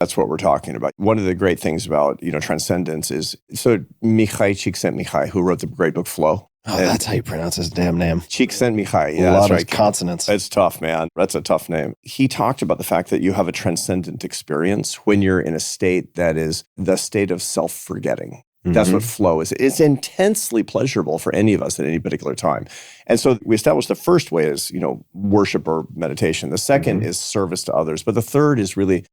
That's what we're talking about. One of the great things about, Transcendence is, so Mihai Csikszentmihalyi, who wrote the great book Flow. Oh, that's how you pronounce his damn name. Csikszentmihalyi, yeah, that's right. Consonants. It's tough, man. That's a tough name. He talked about the fact that you have a transcendent experience when you're in a state that is the state of self-forgetting. That's what flow is. It's intensely pleasurable for any of us at any particular time. And so we established the first way is, worship or meditation. The second is service to others. But the third is really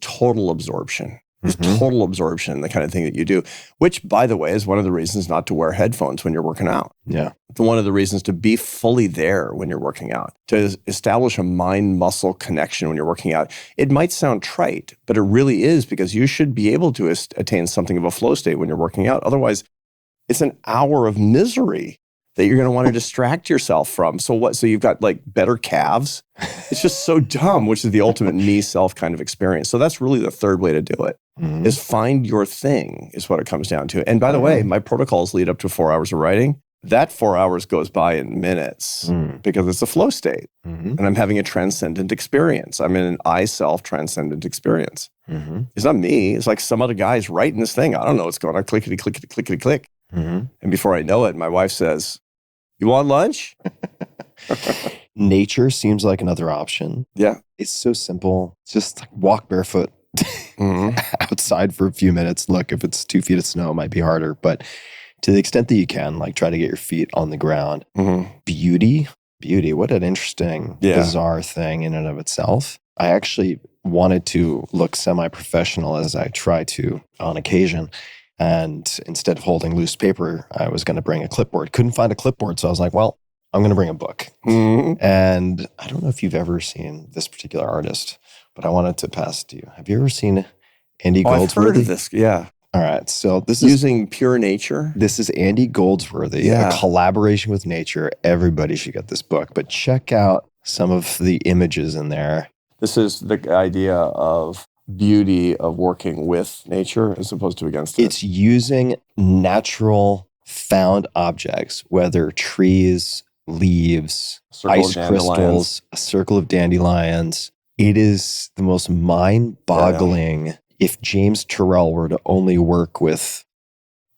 total absorption. It's total absorption, the kind of thing that you do, which, by the way, is one of the reasons not to wear headphones when you're working out. Yeah. One of the reasons to be fully there when you're working out, to establish a mind-muscle connection when you're working out. It might sound trite, but it really is, because you should be able to attain something of a flow state when you're working out. Otherwise, it's an hour of misery that you're going to want to distract yourself from. So what? So you've got like better calves. It's just so dumb, which is the ultimate me self kind of experience. So that's really the third way to do it, is find your thing, is what it comes down to. And by the way, my protocols lead up to 4 hours of writing. That 4 hours goes by in minutes because it's a flow state. And I'm having a transcendent experience. I'm in an I self transcendent experience. It's not me. It's like some other guy's writing this thing. I don't know what's going on. Clickety, clickety, clickety, click. And before I know it, my wife says, "You want lunch?" Nature seems like another option. Yeah. It's so simple. Just like walk barefoot outside for a few minutes. Look, if it's 2 feet of snow, it might be harder. But to the extent that you can, like try to get your feet on the ground. Beauty. What an interesting, bizarre thing in and of itself. I actually wanted to look semi-professional, as I try to on occasion. And instead of holding loose paper, I was going to bring a clipboard. Couldn't find a clipboard. So I was like, well, I'm going to bring a book. And I don't know if you've ever seen this particular artist, but I wanted to pass it to you. Have you ever seen Andy Goldsworthy? I've heard of this, yeah. All right. So this is Using Pure Nature. This is Andy Goldsworthy, a collaboration with nature. Everybody should get this book, but check out some of the images in there. This is the idea of beauty of working with nature as opposed to against it. It's using natural found objects, whether trees, leaves, ice crystals, a circle of dandelions. It is the most mind-boggling. If James Turrell were to only work with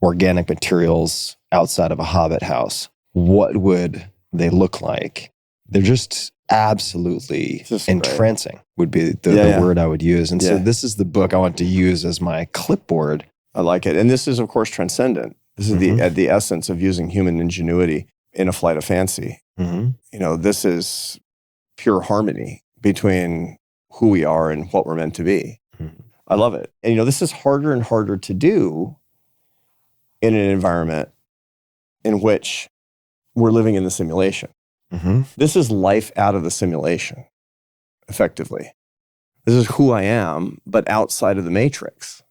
organic materials outside of a hobbit house, what would they look like? They're just absolutely entrancing would be the word I would use. And so this is the book I want to use as my clipboard. I like it. And this is, of course, Transcendent. This is the essence of using human ingenuity in a flight of fancy. This is pure harmony between who we are and what we're meant to be. I love it. And, this is harder and harder to do in an environment in which we're living in the simulation. This is life out of the simulation, effectively. This is who I am, but outside of the matrix,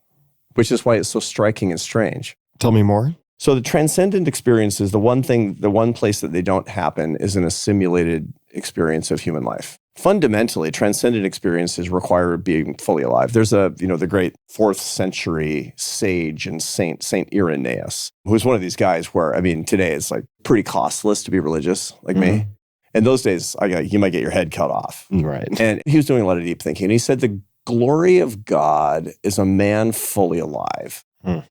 which is why it's so striking and strange. Tell me more. So the transcendent experience is the one place that they don't happen is in a simulated experience of human life. Fundamentally, transcendent experiences require being fully alive. There's the great 4th century sage and Saint Irenaeus, who's one of these guys where, today it's like pretty costless to be religious like me. In those days, you might get your head cut off. Right. And he was doing a lot of deep thinking. And he said, the glory of God is a man fully alive.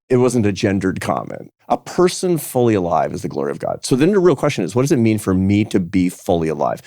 It wasn't a gendered comment. A person fully alive is the glory of God. So then the real question is, what does it mean for me to be fully alive?